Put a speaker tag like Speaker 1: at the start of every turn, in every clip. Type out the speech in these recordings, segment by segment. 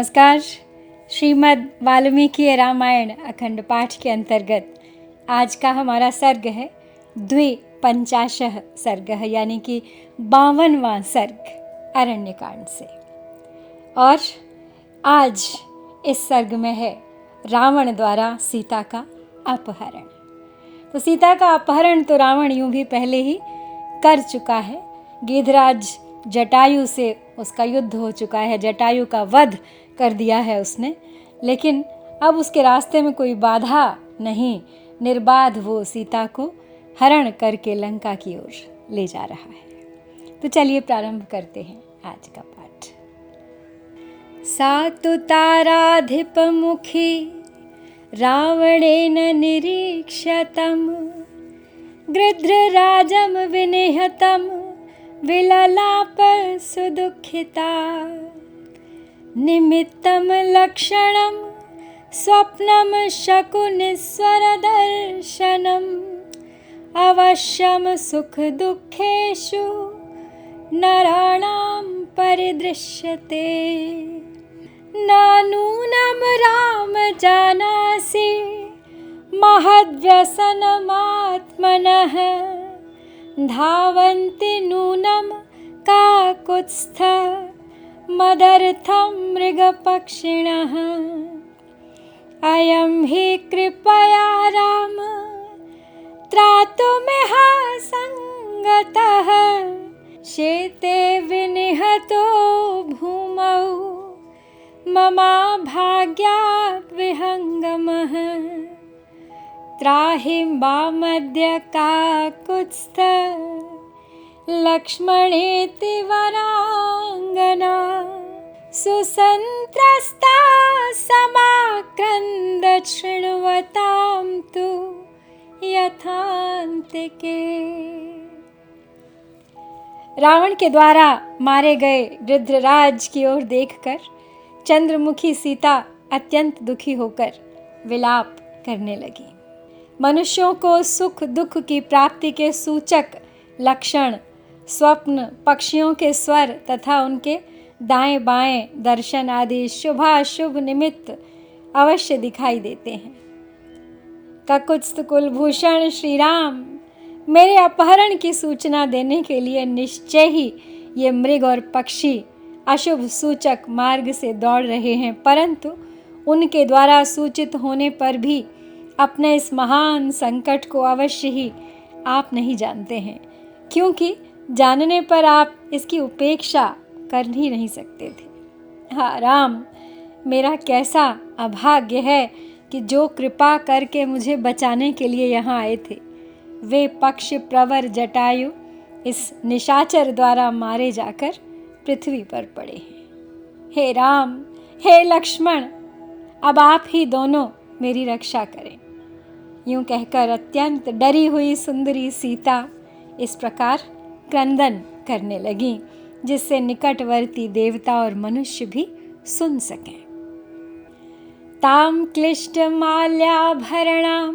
Speaker 1: नमस्कार। श्रीमद् वाल्मीकि रामायण अखंड पाठ के अंतर्गत आज का हमारा सर्ग है द्विपंचाशः सर्ग है, यानी कि 52वां सर्ग अरण्यकांड से। और आज इस सर्ग में है रावण द्वारा सीता का अपहरण। तो सीता का अपहरण तो रावण यूं भी पहले ही कर चुका है। गिद्धराज जटायु से उसका युद्ध हो चुका है, जटायु का वध कर दिया है उसने, लेकिन अब उसके रास्ते में कोई बाधा नहीं, निर्बाध वो सीता को हरण करके लंका की ओर ले जा रहा है। तो चलिए प्रारंभ करते हैं आज का पाठ। सा तु ताराधिपमुखी रावणेन निरीक्षतं गृध्रराजं विनिहतं विललाप सुदुःखिता निमित्तं लक्षणं स्वप्नं शकुनिस्वरदर्शनम् अवश्यं सुखदुःखेषु नराणां परिदृश्यते। नूनं राम जानासि महद्व्यसनमात्मनः धावन्ति नूनं काकुत्स्थ मदर्थं मृगपक्षिणः। अयं हि कृपया राम त्रातुमिह संगतः शेते विनिहतो भूमौ ममा भाग्यात् विहङ्गमः। त्राहि मामद्य काकुत्स्थ लक्ष्मणेति वराङ्गना सुसन्त्रस्ता समाक्रन्द शृण्वतां तु यथान्तिके। रावण के द्वारा मारे गए गृध्रराज की ओर देखकर चंद्रमुखी सीता अत्यंत दुखी होकर विलाप करने लगी। मनुष्यों को सुख दुख की प्राप्ति के सूचक लक्षण स्वप्न, पक्षियों के स्वर तथा उनके दाएं बाएं दर्शन आदि शुभाशुभ निमित्त अवश्य दिखाई देते हैं। ककुत्स्थ कुलभूषण श्री राम मेरे अपहरण की सूचना देने के लिए निश्चय ही ये मृग और पक्षी अशुभ सूचक मार्ग से दौड़ रहे हैं, परंतु उनके द्वारा सूचित होने पर भी अपने इस महान संकट को अवश्य ही आप नहीं जानते हैं, क्योंकि जानने पर आप इसकी उपेक्षा कर ही नहीं सकते थे। हाँ राम, मेरा कैसा अभाग्य है कि जो कृपा करके मुझे बचाने के लिए यहाँ आए थे, वे पक्ष प्रवर जटायु इस निशाचर द्वारा मारे जाकर पृथ्वी पर पड़े हैं। हे राम, हे लक्ष्मण, अब आप ही दोनों मेरी रक्षा करें। यूं कहकर अत्यंत डरी हुई सुंदरी सीता इस प्रकार क्रंदन करने लगी, जिससे निकटवर्ती देवता और मनुष्य भी सुन सकें। ताम क्लिष्ट माल्याभरणां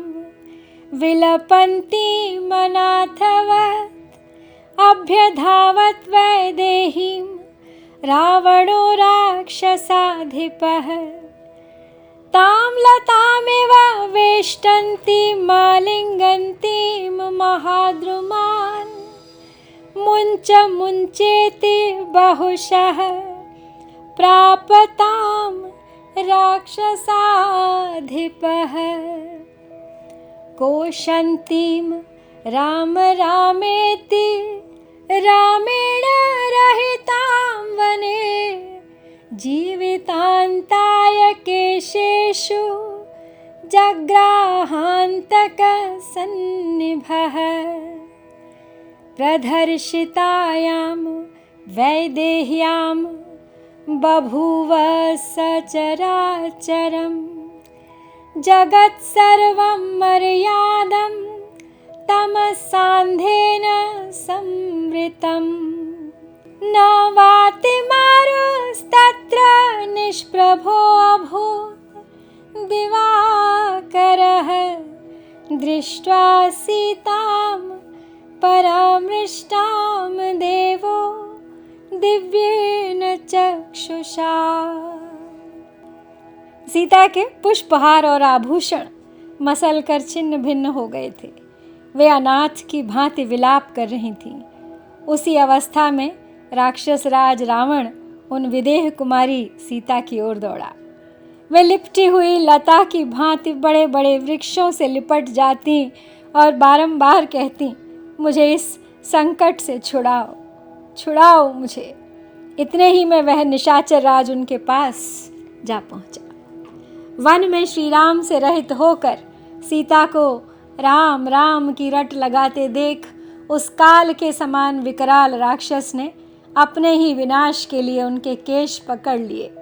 Speaker 1: विलपन्ती मनाथवत् अभ्यधावत् वैदेहीं रावणो राक्षसाधिपः। तां लतामिव वेष्टन्तीं मालिङ्गन्तीं महाद्रुमान् मुञ्च मुञ्चेति बहुशः प्रापतां राक्षसाधिपः। कोशन्तीं राम रामेति रामेण रहितां वने जीवितान्ताय केशेषु जग्राहान्तकसन्निभः। प्रदर्शितायां वैदेह्यां बभूव सचराचरं जगत्सर्वं मर्यादं तमसान्धेन संवृतम्। न वातिमारुस्तत्र निष्प्रभो अभूत् दिवाकरः दृष्ट्वा सीतां परामृष्टां देवो दिव्येन चक्षुषा। सीता के पुष्पहार और आभूषण मसल कर छिन्न भिन्न हो गए थे। वे अनाथ की भांति विलाप कर रही थीं। उसी अवस्था में राक्षस राज रावण उन विदेह कुमारी सीता की ओर दौड़ा। वे लिपटी हुई लता की भांति बड़े बड़े वृक्षों से लिपट जाती और बारंबार कहती, मुझे इस संकट से छुड़ाओ, छुड़ाओ मुझे। इतने ही में वह निशाचर राज उनके पास जा पहुंचा। वन में श्री राम से रहित होकर सीता को राम राम की रट लगाते देख उस काल के समान विकराल राक्षस ने अपने ही विनाश के लिए उनके केश पकड़ लिए।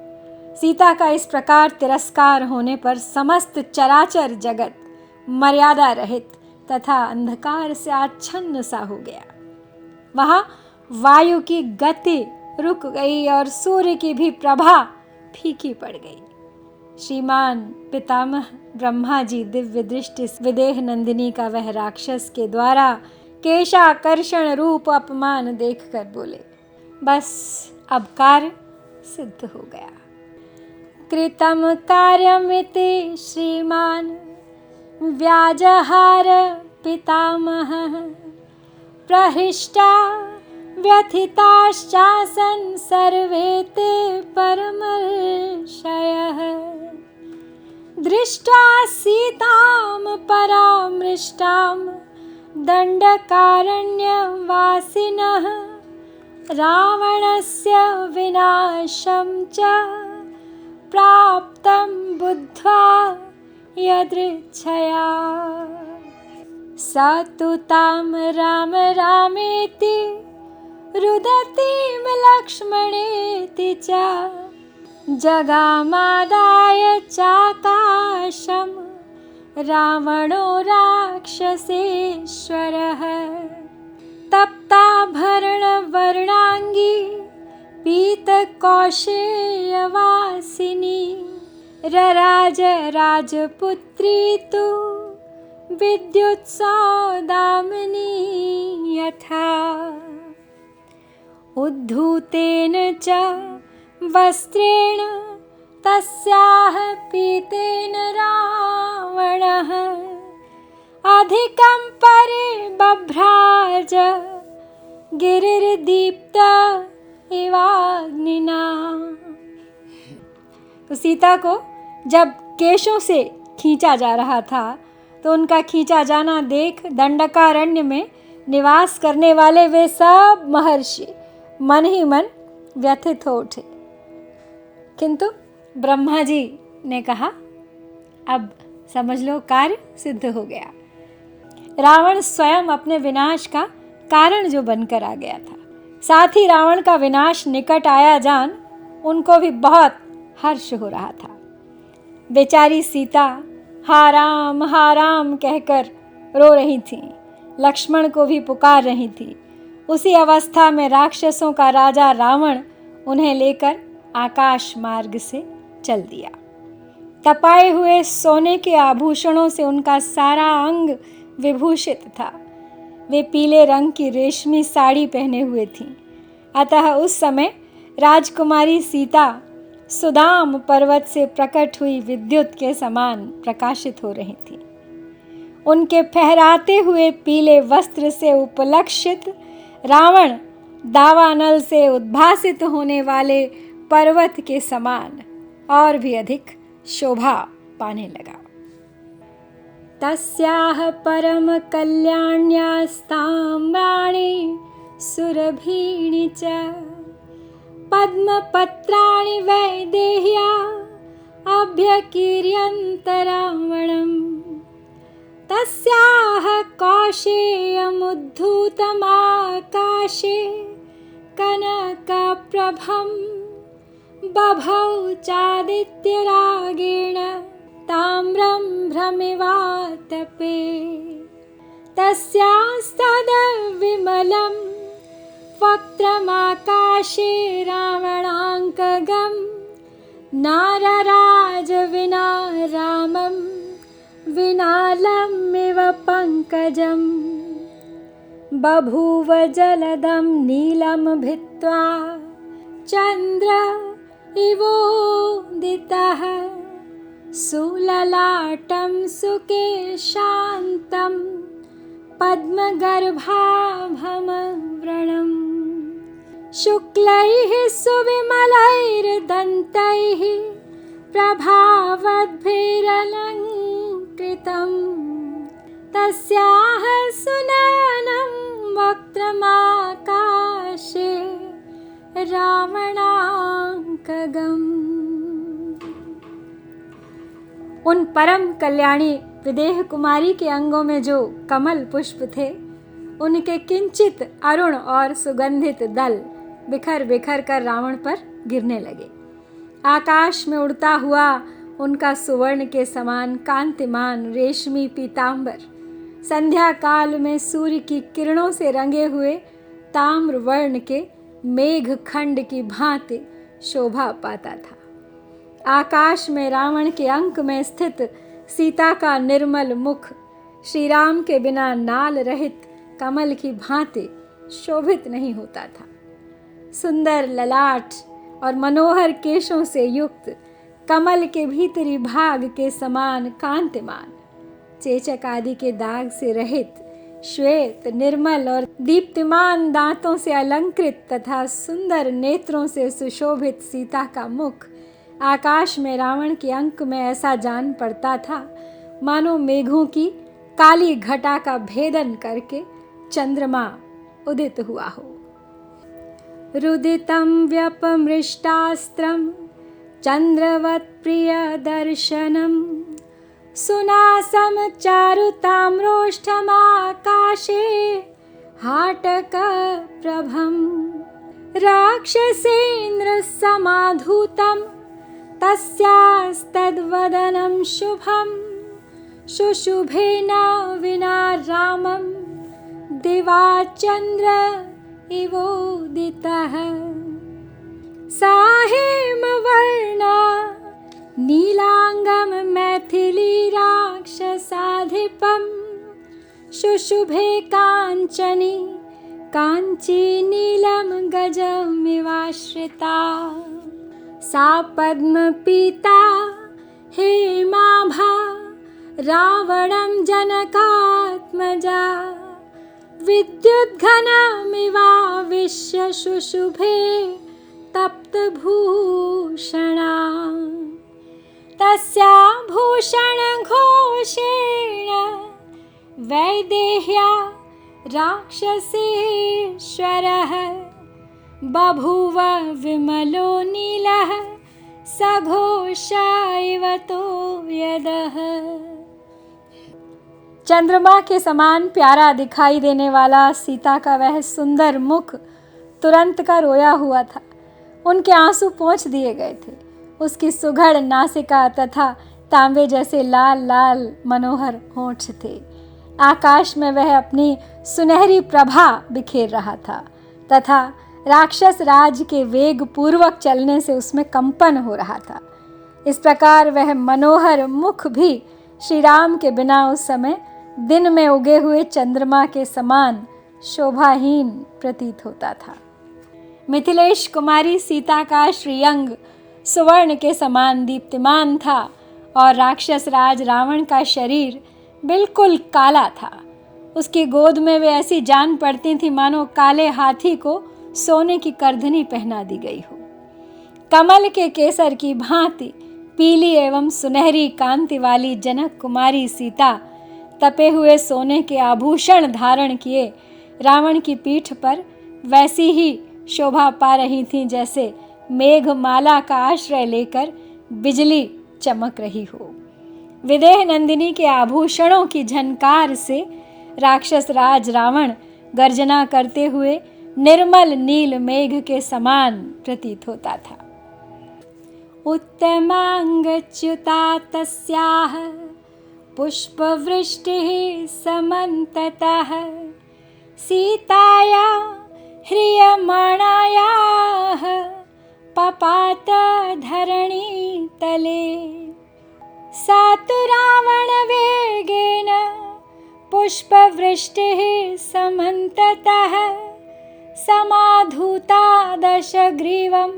Speaker 1: सीता का इस प्रकार तिरस्कार होने पर समस्त चराचर जगत मर्यादा रहित तथा अंधकार से आच्छन्न सा हो गया। वहाँ वायु की गति रुक गई और सूर्य की भी प्रभा फीकी पड़ गई। श्रीमान पितामह ब्रह्मा जी दिव्य दृष्टि विदेह नंदिनी का वह राक्षस के द्वारा केशाकर्षण रूप अपमान देखकर बोले, बस अब कार्य सिद्ध हो गया। कृतम कार्यमिति श्रीमान व्याजहार पितामह प्रहृष्टा व्यथिताश्चासन सर्वे ते परमर्षयः दृष्ट्वा सीतां परामृष्टां दण्डकारण्यवासिनः रावणस्य विनाशं च प्राप्तं बुद्ध्वा यदृच्छया स तु तां राम रामेति रुदतीं लक्ष्मणेति च जगामादाय चाकाशं रावणो राक्षसेश्वरः तप्ताभरणवर्णाङ्गी पीतकौशेयवासिनी रराज राजपुत्री तु विद्युत्सौदामिनी यथा उद्धूतेन च वस्त्रेण तस्याः पीतेन रावणः अधिकं परिबभ्राज गिरिर्दीप्त इवाग्निना। तो सीता को जब केशों से खींचा जा रहा था तो उनका खींचा जाना देख दंडकारण्य में निवास करने वाले वे सब महर्षि मन ही मन व्यथित हो उठे। किंतु ब्रह्मा जी ने कहा, अब समझ लो कार्य सिद्ध हो गया। रावण स्वयं अपने विनाश का कारण जो बनकर आ गया था, साथ ही रावण का विनाश निकट आया जान उनको भी बहुत हर्ष हो रहा था। बेचारी सीता हा राम कहकर रो रही थी, लक्ष्मण को भी पुकार रही थी। उसी अवस्था में राक्षसों का राजा रावण उन्हें लेकर आकाश मार्ग से चल दिया। तपाए हुए सोने के आभूषणों से उनका सारा अंग विभूषित था। वे पीले रंग की रेशमी साड़ी पहने हुए थीं। अतः उस समय राजकुमारी सीता सुदाम पर्वत से प्रकट हुई विद्युत के समान प्रकाशित हो रही थी। उनके फहराते हुए पीले वस्त्र से उपलक्षित रावण दावानल से उद्भासित होने वाले पर्वत के समान और भी अधिक शोभा पाने लगा। तस्याः परम कल्याण्यास्ताम्राणि सुरभीणि च पद्मपत्राणि वैदेह्या अभ्यकीर्यन्त रावणम् तस्याः कौशेयमुद्धूतमाकाशे कनकप्रभं बभौ चादित्यरागेण ताम्रं भ्रमिवातपे तस्यास्तद्विमलं वक्त्रमाकाशे रावणाङ्कगं नारराज विना रामं विनालमिव पङ्कजं बभूव जलदं नीलं भित्त्वा चन्द्र इवोदितः सुललाटं सुकेशान्तं पद्मगर्भाभमव्रणम् शुक्लैः सुविमलैर्दन्तैः प्रभावद्भिरलङ्कृतं तस्याः सुनयनं वक्त्रमाकाशे रावणाङ्कगम्। उन परम कल्याणी विदेह कुमारी के अंगों में जो कमल पुष्प थे, उनके किंचित अरुण और सुगंधित दल बिखर बिखर कर रावण पर गिरने लगे। आकाश में उड़ता हुआ उनका सुवर्ण के समान कांतिमान रेशमी पीतांबर संध्या काल में सूर्य की किरणों से रंगे हुए ताम्र वर्ण के मेघ खंड की भांति शोभा पाता था। आकाश में रावण के अंक में स्थित सीता का निर्मल मुख श्री राम के बिना नाल रहित कमल की भांति शोभित नहीं होता था। सुंदर ललाट और मनोहर केशों से युक्त कमल के भीतरी भाग के समान कांतिमान, चेचक आदि के दाग से रहित श्वेत निर्मल और दीप्तिमान दांतों से अलंकृत तथा सुंदर नेत्रों से सुशोभित सीता का मुख आकाश में रावण के अंक में ऐसा जान पड़ता था मानो मेघों की काली घटा का भेदन करके चंद्रमा उदित हुआ हो। रुदितं व्यपमृष्टास्त्रं चंद्रवत् प्रिय दर्शनम सुनासम चारुताम्रोष्ठमाकाशे हाटक प्रभम राक्षसेन्द्र समाधूतम तस्यास्तद्वदनं शुभं शुशुभेन विना रामं दिवा चन्द्र इवोदितः सा हेमवर्णा नीलांगम मैथिली राक्षसाधिपं शुशुभे कांचनी कांची नीलम गजमिवाश्रिता सा पद्मपीता हेमाभा रावणं जनकात्मजा विद्युद्घनमिवाविश्य शुशुभे तप्तभूषणा तस्या भूषणघोषेण वैदेह्या राक्षसेश्वरः बभूव विमलो नीलः सघोष इव तो यदः। चंद्रमा के समान प्यारा दिखाई देने वाला सीता का वह सुंदर मुख तुरंत का रोया हुआ था। उनके आंसू पोंछ दिए गए थे। उसकी सुघड़ नासिका तथा तांबे जैसे लाल लाल मनोहर होंठ थे। आकाश में वह अपनी सुनहरी प्रभा बिखेर रहा था तथा राक्षस राज के वेग पूर्वक चलने से उसमें कंपन हो रहा था। इस प्रकार वह मनोहर मुख भी श्री राम के बिना उस समय दिन में उगे हुए चंद्रमा के समान शोभाहीन प्रतीत होता था। मिथिलेश कुमारी सीता का श्रीअंग सुवर्ण के समान दीप्तिमान था और राक्षस राज रावण का शरीर बिल्कुल काला था। उसकी गोद में वे ऐसी जान पड़ती थी मानो काले हाथी को सोने की करधनी पहना दी गई हो। कमल के केसर की भांति पीली एवं सुनहरी कांति वाली जनक कुमारी सीता तपे हुए सोने के आभूषण धारण किए रावण की पीठ पर वैसी ही शोभा पा रही थीं जैसे मेघमाला का आश्रय लेकर बिजली चमक रही हो। विदेह नंदिनी के आभूषणों की झनकार से राक्षस राज रावण गर्जना करते हुए निर्मल नील मेघ के समान प्रतीत होता था। उत्तमांगच्युता तस्याः पुष्पवृष्टिः समन्ततः सीताया ह्रियमाणायाः पपात धरणी तले सा तु रावणवेगेन पुष्पवृष्टिः समन्ततः समाधूता दशग्रीवं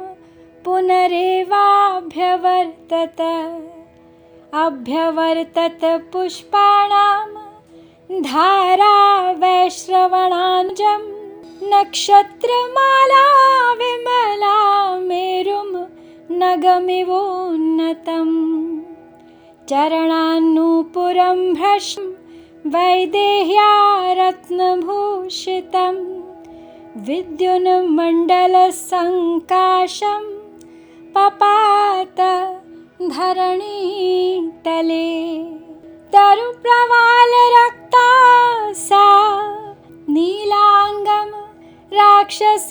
Speaker 1: पुनरेवाभ्यवर्तत अभ्यवर्तत पुष्पाणां धारा वैश्रवणाञ्जं नक्षत्रमाला विमला मेरुं नगमिवोन्नतम् चरणान्नूपुरं भ्रशं वैदेह्या रत्नभूषितं विद्युन्मण्डलसङ्काशं पपात धरणीतले तरुप्रवालरक्ता सा नीलाङ्गं राक्षसेश्वरं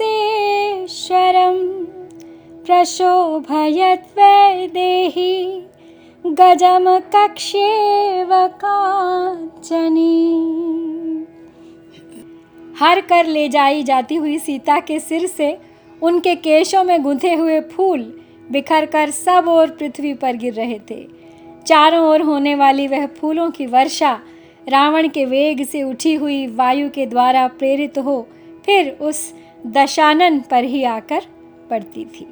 Speaker 1: प्रशोभयत् वैदेही गजम कक्ष्येव काञ्चनी। हर कर ले जाई जाती हुई सीता के सिर से उनके केशों में गुंथे हुए फूल बिखर कर सब ओर पृथ्वी पर गिर रहे थे। चारों ओर होने वाली वह फूलों की वर्षा रावण के वेग से उठी हुई वायु के द्वारा प्रेरित हो फिर उस दशानन पर ही आकर पड़ती थी।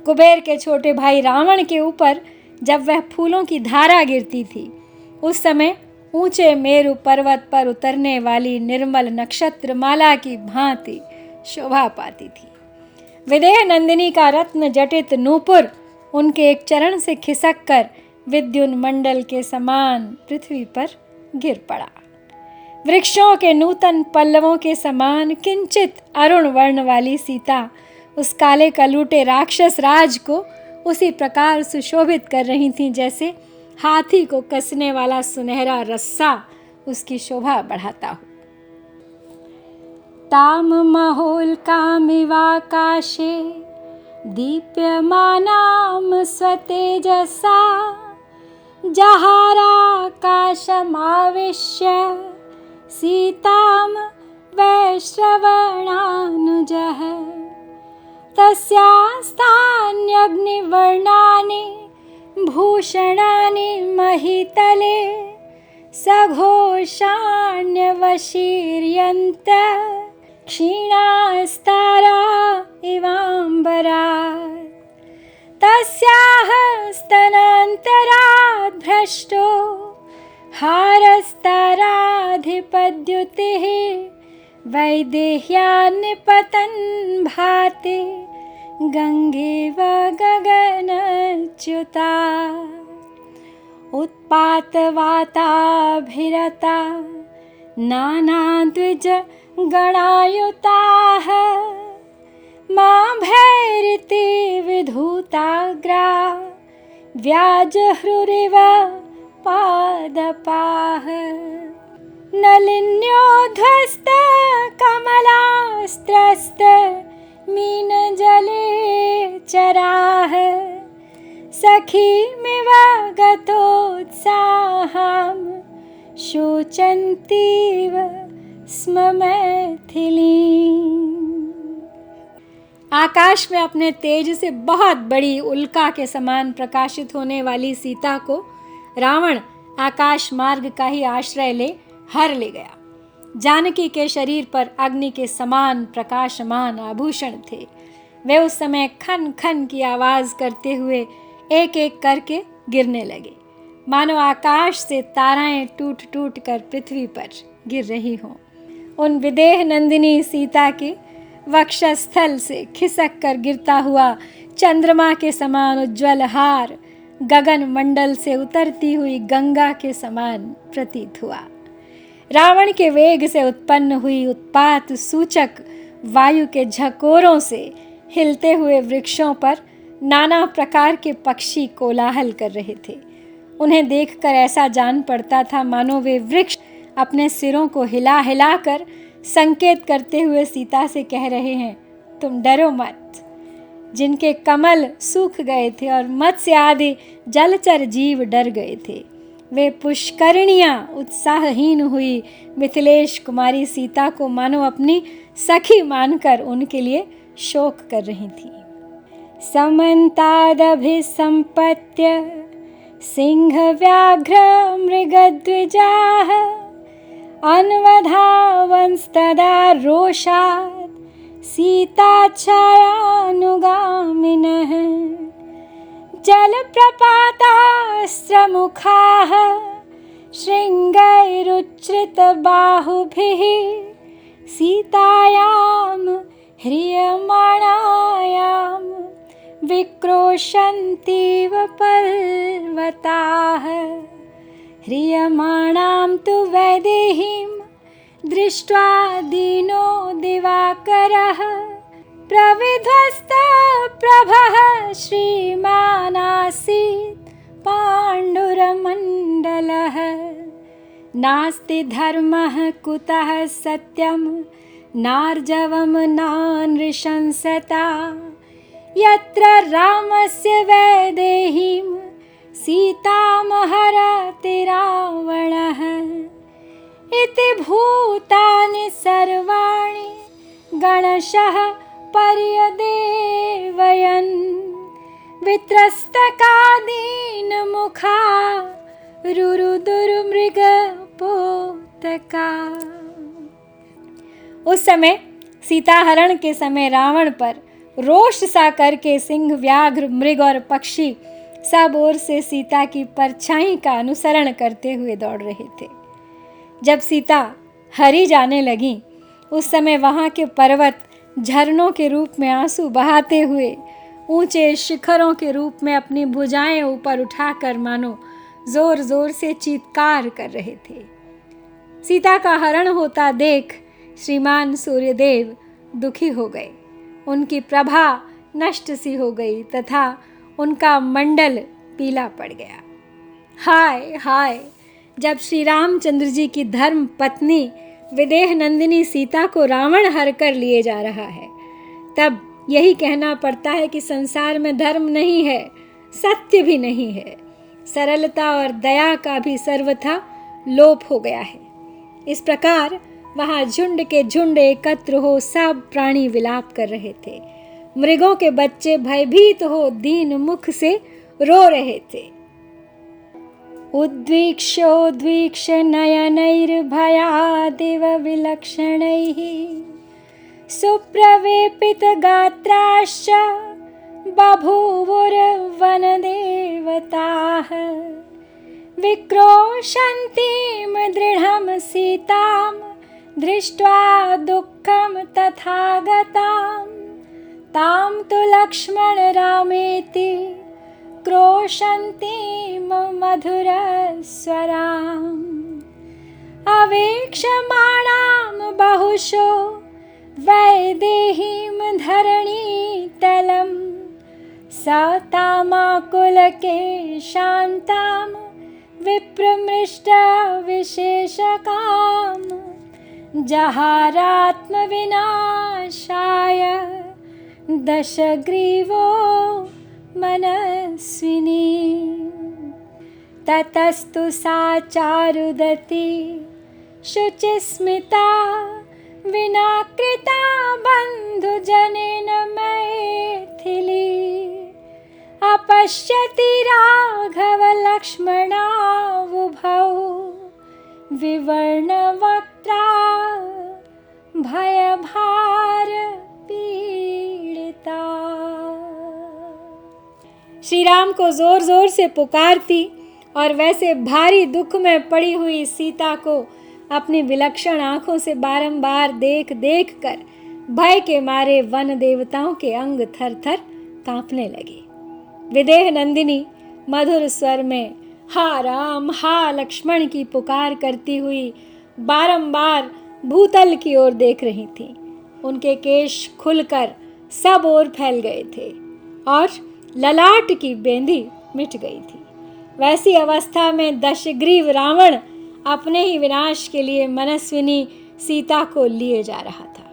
Speaker 1: कुबेर के छोटे भाई रावण के ऊपर जब वह फूलों की धारा गिरती थी उस समय ऊंचे मेरु पर्वत पर उतरने वाली निर्मल नक्षत्र माला की भांति शोभा पाती थी। विदेह नंदिनी का रत्न जटित नूपुर उनके एक चरण से खिसक कर विद्युन्मंडल के समान पृथ्वी पर गिर पड़ा। वृक्षों के नूतन पल्लवों के समान किंचित अरुण वर्ण वाली सीता उस काले कलूटे राक्षस राज को उसी प्रकार सुशोभित कर रही थीं जैसे हाथी को कसने वाला सुनहरा रस्सा उसकी शोभा बढ़ाता हो। ताम महोल्कामिवाकाशे दीप्यमानां स्वतेजसा जहाराकाशमाविश्य सीतां वैश्रवणानुजः तस्यास्तान्यग्निवर्णानि भूषणानि महीतले सघोषाण्यवशीर्यन्त क्षीणास्तारा इवाम्बरात् तस्याः स्तनान्तरात् भ्रष्टो हारस्ताराधिपद्युतिः वैदेह्यान्निपतन् भाति गङ्गेव गगनच्युता उत्पातवाताभिरता नानाद्विजगणायुताः माभैरिति विधूताग्रा व्याजह्रुरिव पादपाः नलिन्योध्वस्तकमलास्त्रस्त मीनजले चराः सखीमिव गतोत्साहां शोचन्तीव स्म मैथिलीम्। आकाश में अपने तेज से बहुत बड़ी उल्का के समान प्रकाशित होने वाली सीता को रावण आकाश मार्ग का ही आश्रय ले हर ले गया। जानकी के शरीर पर अग्नि के समान प्रकाशमान आभूषण थे। वे उस समय खन खन की आवाज करते हुए एक एक करके गिरने लगे, मानो आकाश से ताराएं टूट टूट कर पृथ्वी पर गिर रही हों। उन विदेह नंदिनी सीता के वक्षस्थल से खिसक कर गिरता हुआ चंद्रमा के समान उज्ज्वल हार गगन मंडल से उतरती हुई गंगा के समान प्रतीत हुआ। रावण के वेग से उत्पन्न हुई उत्पात सूचक वायु के झकोरों से हिलते हुए वृक्षों पर नाना प्रकार के पक्षी कोलाहल कर रहे थे। उन्हें देखकर ऐसा जान पड़ता था मानो वे वृक्ष अपने सिरों को हिला हिला कर संकेत करते हुए सीता से कह रहे हैं, तुम डरो मत। जिनके कमल सूख गए थे और मत्स्य आदि जलचर जीव डर गए थे, वे पुष्करिणियां उत्साहहीन हुई मिथिलेश कुमारी सीता को मानो अपनी सखी मानकर उनके लिए शोक कर रही थी। समन्तादभिसंपत्य सिंह व्याघ्र मृगद्विजाः अन्वधावंस्तदा रोषात् सीताच्छायानुगामिनः जलप्रपातास्त्रमुखाः शृङ्गैरुच्छ्रितबाहुभिः सीतायां ह्रियमाणायां विक्रोशन्तीव पर्वताः। ह्रियमाणां तु वैदेहीं दृष्ट्वा दीनो दिवाकरः प्रविध्वस्तप्रभः श्रीमानासीत् पाण्डुरमण्डलः। नास्ति धर्मः कुतः सत्यं नार्जवं नानृशंसता यत्र रामस्य वैदेहीं सीतामहरति रावणः। इति भूतानि सर्वाणि गणशः पर्यदेवयन् वित्रस्तकादीनमुखा रुरुदुर्मृगपोतका। उस समय सीताहरण के समय रावण पर रोष सा करके सिंह, व्याघ्र, मृग और पक्षी सब ओर से सीता की परछाई का अनुसरण करते हुए दौड़ रहे थे। जब सीता हरी जाने लगी उस समय वहाँ के पर्वत झरनों के रूप में आंसू बहाते हुए ऊंचे शिखरों के रूप में अपनी भुजाएं ऊपर उठाकर मानो जोर जोर से चीत्कार कर रहे थे। सीता का हरण होता देख श्रीमान सूर्यदेव दुखी हो गए। उनकी प्रभा नष्ट सी हो गई तथा उनका मंडल पीला पड़ गया। हाय हाय, जब श्री रामचंद्र जी की धर्म पत्नी विदेह नंदिनी सीता को रावण हर कर लिए जा रहा है, तब यही कहना पड़ता है कि संसार में धर्म नहीं है, सत्य भी नहीं है, सरलता और दया का भी सर्वथा लोप हो गया है। इस प्रकार वहाँ झुंड के झुंड एकत्र हो सब प्राणी विलाप कर रहे थे। मृगों के बच्चे भयभीत हो दीन मुख से रो रहे थे। उद्वीक्ष्योद्वीक्ष नयनैर्भयादिव विलक्षणैः सुप्रवेपित गात्राश्च बभूवुर्वनदेवताः विक्रोशन्तीं दृढं सीतां दृष्ट्वा दुःखं तथागतां तां तु लक्ष्मण रामेति क्रोशन्तीं मधुरस्वराम् अवेक्षमाणां बहुशो वैदेहीं धरणीतलं सा तामाकुलके शान्तां विप्रमृष्टविशेषकां जहारात्मविनाशाय दशग्रीवो मनस्विनी। ततस्तु सा चारुदती शुचिस्मिता विनाकृता बन्धुजनेन मैथिली अपश्यति राघवलक्ष्मणावुभौ विवर्णवक्त्रा भयभार पीड़िता। श्री राम को जोर जोर से पुकारती और वैसे भारी दुख में पड़ी हुई सीता को अपनी विलक्षण आंखों से बारंबार देख देख कर भय के मारे वन देवताओं के अंग थर थर कांपने लगे। विदेह नंदिनी मधुर स्वर में हा राम हा लक्ष्मण की पुकार करती हुई बारंबार भूतल की ओर देख रही थी। उनके केश खुलकर सब ओर फैल गए थे और ललाट की बेंदी मिट गई थी। वैसी अवस्था में दशग्रीव रावण अपने ही विनाश के लिए मनस्विनी सीता को लिए जा रहा था।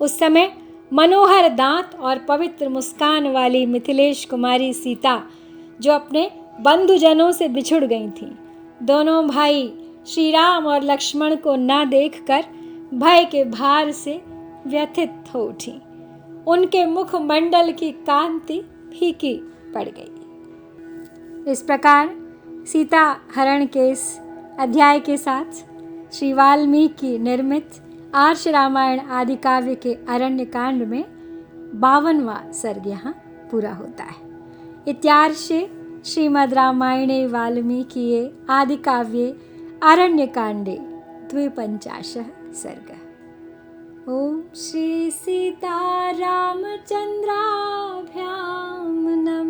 Speaker 1: उस समय मनोहर दांत और पवित्र मुस्कान वाली मिथिलेश कुमारी सीता जो अपने बंधुजनों से बिछुड़ गई थीं, दोनों भाई श्री राम और लक्ष्मण को न देखकर भय के भार से व्यथित हो उठी। उनके मुखमंडल की कांति फीकी पड़ गई। इस प्रकार सीता हरण के इस अध्याय के साथ श्री वाल्मीकि निर्मित आर्ष रामायण आदि काव्य के अरण्य कांड में 52वां सर्ग यहाँ पूरा होता है। इत्यार्षे श्रीमद्रामायणे वाल्मीकिये आदिकाव्ये आरण्यकाण्डे 52 सर्गः। ॐ श्री सीतारामचन्द्राभ्यां नमः।